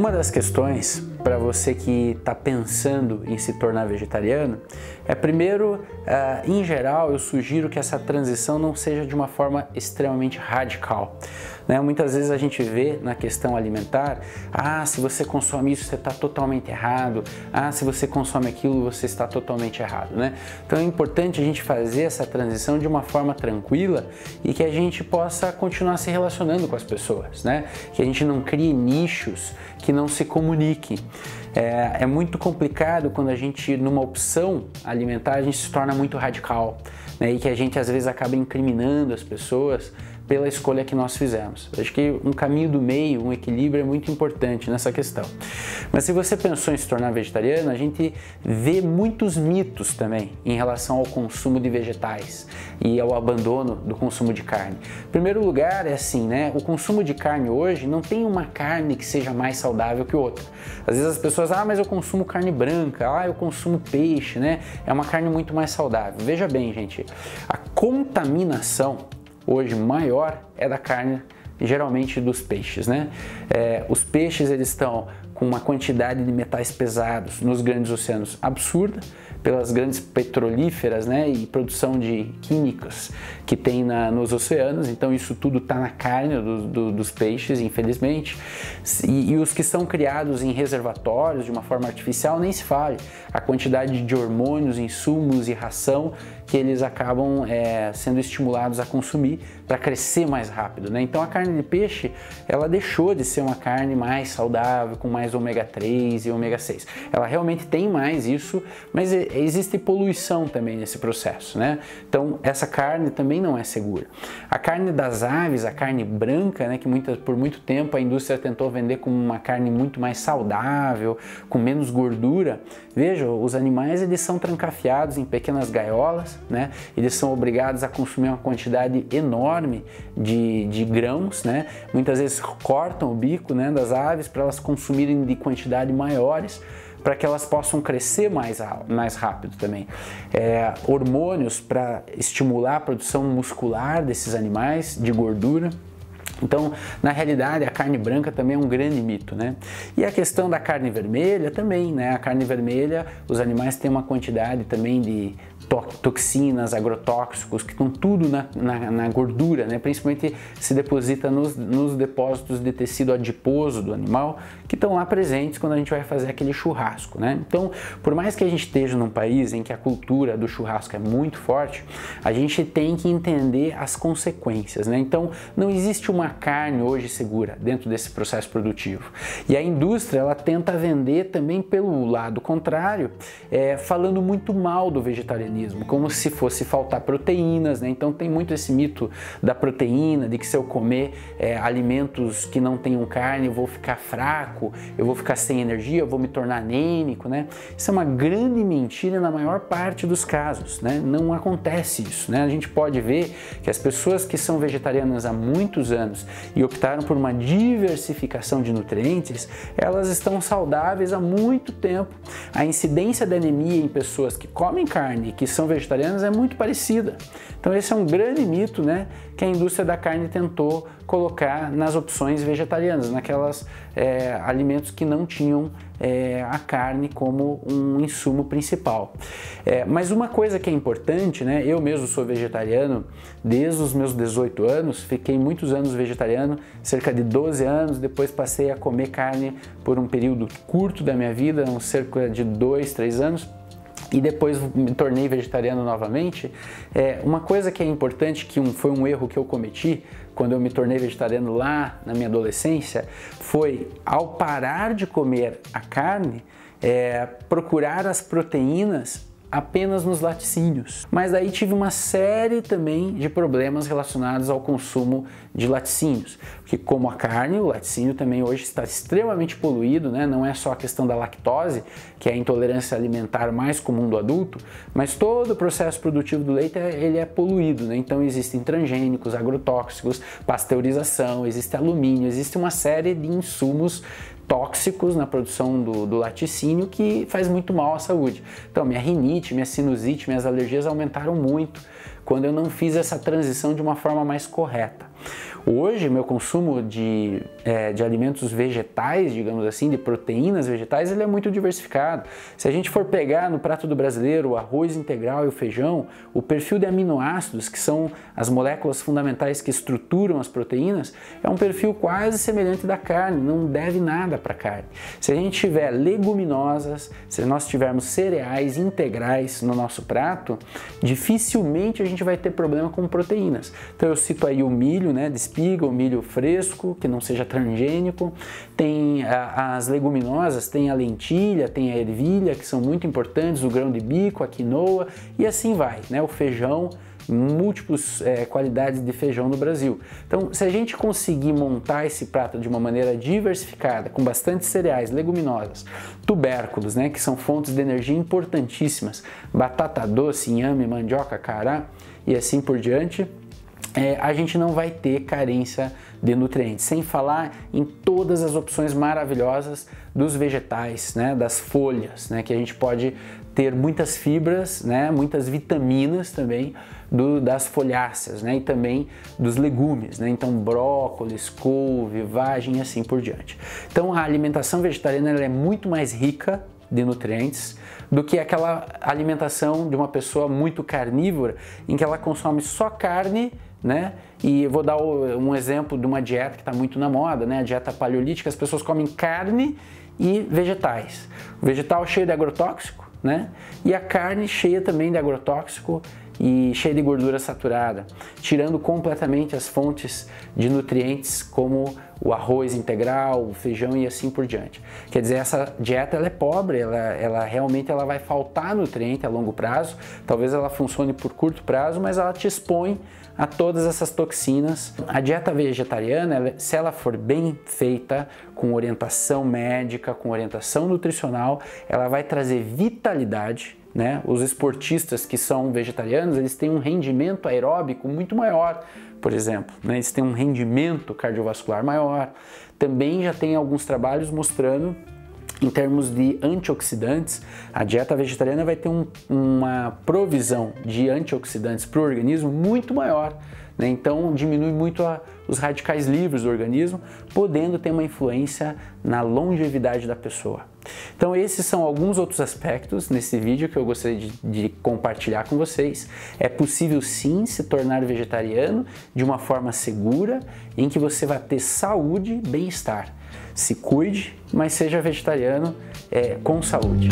Uma das questões para você que está pensando em se tornar vegetariano é, primeiro, em geral, eu sugiro que essa transição não seja de uma forma extremamente radical. Né? Muitas vezes a gente vê na questão alimentar, se você consome isso, você está totalmente errado, se você consome aquilo, você está totalmente errado. Né? Então é importante a gente fazer essa transição de uma forma tranquila e que a gente possa continuar se relacionando com as pessoas, né? Que a gente não crie nichos que não se comuniquem. É muito complicado quando a gente, numa opção alimentar, a gente se torna muito radical, né? E que a gente às vezes acaba incriminando as pessoas pela escolha que nós fizemos. Acho que um caminho do meio, um equilíbrio é muito importante nessa questão. Mas se você pensou em se tornar vegetariano, a gente vê muitos mitos também em relação ao consumo de vegetais e ao abandono do consumo de carne. Em primeiro lugar, é assim, né? O consumo de carne hoje não tem uma carne que seja mais saudável que outra. Às vezes as pessoas, mas eu consumo carne branca, eu consumo peixe, né? É uma carne muito mais saudável. Veja bem, gente, a contaminação hoje maior é da carne, geralmente dos peixes, né? Os peixes, eles estão com uma quantidade de metais pesados nos grandes oceanos absurda, pelas grandes petrolíferas, né, e produção de químicos que tem nos oceanos. Então isso tudo está na carne dos peixes, infelizmente, e os que são criados em reservatórios de uma forma artificial, nem se fale a quantidade de hormônios, insumos e ração que eles acabam sendo estimulados a consumir para crescer mais rápido, né? Então a carne de peixe, ela deixou de ser uma carne mais saudável, com mais ômega 3 e ômega 6. Ela realmente tem mais isso, mas existe poluição também nesse processo, né? Então essa carne também não é segura. A carne das aves, a carne branca, né, que por muito tempo a indústria tentou vender como uma carne muito mais saudável, com menos gordura. Veja, os animais, eles são trancafiados em pequenas gaiolas, né? Eles são obrigados a consumir uma quantidade enorme de grãos, né? Muitas vezes cortam o bico, né, das aves para elas consumirem de quantidade maiores, para que elas possam crescer mais rápido também. Hormônios para estimular a produção muscular desses animais, de gordura. Então, na realidade, a carne branca também é um grande mito, né? E a questão da carne vermelha também, né? A carne vermelha, os animais têm uma quantidade também de toxinas, agrotóxicos, que estão tudo na gordura, né? Principalmente se deposita nos depósitos de tecido adiposo do animal, que estão lá presentes quando a gente vai fazer aquele churrasco, né? Então, por mais que a gente esteja num país em que a cultura do churrasco é muito forte, a gente tem que entender as consequências, né? Então, não existe uma carne hoje segura dentro desse processo produtivo. E a indústria, ela tenta vender também pelo lado contrário, falando muito mal do vegetarianismo, como se fosse faltar proteínas, né? Então tem muito esse mito da proteína, de que se eu comer alimentos que não tenham carne, eu vou ficar fraco, eu vou ficar sem energia, eu vou me tornar anêmico, né? Isso é uma grande mentira na maior parte dos casos, né? Não acontece isso, né? A gente pode ver que as pessoas que são vegetarianas há muitos anos e optaram por uma diversificação de nutrientes, elas estão saudáveis há muito tempo. A incidência da anemia em pessoas que comem carne e que são vegetarianas é muito parecida. Então esse é um grande mito, né, que a indústria da carne tentou colocar nas opções vegetarianas, naquelas alimentos que não tinham a carne como um insumo principal. Mas uma coisa que é importante, né, eu mesmo sou vegetariano desde os meus 18 anos, fiquei muitos anos vegetariano, cerca de 12 anos, depois passei a comer carne por um período curto da minha vida, cerca de 2, 3 anos, e depois me tornei vegetariano novamente. Uma coisa que é importante, que foi um erro que eu cometi quando eu me tornei vegetariano lá na minha adolescência, foi, ao parar de comer a carne, procurar as proteínas apenas nos laticínios. Mas daí tive uma série também de problemas relacionados ao consumo de laticínios, porque como a carne, o laticínio também hoje está extremamente poluído, né? Não é só a questão da lactose, que é a intolerância alimentar mais comum do adulto, mas todo o processo produtivo do leite ele é poluído, né? Então existem transgênicos, agrotóxicos, pasteurização, existe alumínio, existe uma série de insumos tóxicos na produção do laticínio que faz muito mal à saúde. Então minha rinite, minha sinusite, minhas alergias aumentaram muito quando eu não fiz essa transição de uma forma mais correta. Hoje, meu consumo de alimentos vegetais, digamos assim, de proteínas vegetais, ele é muito diversificado. Se a gente for pegar no prato do brasileiro o arroz integral e o feijão, o perfil de aminoácidos, que são as moléculas fundamentais que estruturam as proteínas, é um perfil quase semelhante da carne, não deve nada para a carne. Se a gente tiver leguminosas, se nós tivermos cereais integrais no nosso prato, dificilmente a gente vai ter problema com proteínas. Então eu cito aí o milho, né, de espiga, o milho fresco, que não seja transgênico, tem as leguminosas, tem a lentilha, tem a ervilha, que são muito importantes, o grão de bico, a quinoa, e assim vai, né, o feijão, múltiplas qualidades de feijão no Brasil. Então, se a gente conseguir montar esse prato de uma maneira diversificada, com bastante cereais, leguminosas, tubérculos, né, que são fontes de energia importantíssimas, batata doce, inhame, mandioca, cará e assim por diante, a gente não vai ter carência de nutrientes, sem falar em todas as opções maravilhosas dos vegetais, né, das folhas, né, que a gente pode ter muitas fibras, né, muitas vitaminas também das folháceas, né, e também dos legumes, né, então brócolis, couve, vagem e assim por diante. Então a alimentação vegetariana ela é muito mais rica de nutrientes do que aquela alimentação de uma pessoa muito carnívora, em que ela consome só carne, né? E eu vou dar um exemplo de uma dieta que está muito na moda, né? A dieta paleolítica, as pessoas comem carne e vegetais. O vegetal cheio de agrotóxico, né? E a carne cheia também de agrotóxico e cheia de gordura saturada, tirando completamente as fontes de nutrientes como o arroz integral, o feijão e assim por diante. Quer dizer, essa dieta ela é pobre, ela realmente vai faltar nutriente a longo prazo, talvez ela funcione por curto prazo, mas ela te expõe a todas essas toxinas. A dieta vegetariana, se ela for bem feita, com orientação médica, com orientação nutricional, ela vai trazer vitalidade, né? Os esportistas que são vegetarianos, eles têm um rendimento aeróbico muito maior, por exemplo, né? Eles têm um rendimento cardiovascular maior. Também já tem alguns trabalhos mostrando, em termos de antioxidantes, a dieta vegetariana vai ter uma provisão de antioxidantes para o organismo muito maior, né? Então diminui muito os radicais livres do organismo, podendo ter uma influência na longevidade da pessoa. Então esses são alguns outros aspectos nesse vídeo que eu gostaria de compartilhar com vocês. É possível sim se tornar vegetariano de uma forma segura, em que você vai ter saúde e bem-estar. Se cuide, mas seja vegetariano com saúde.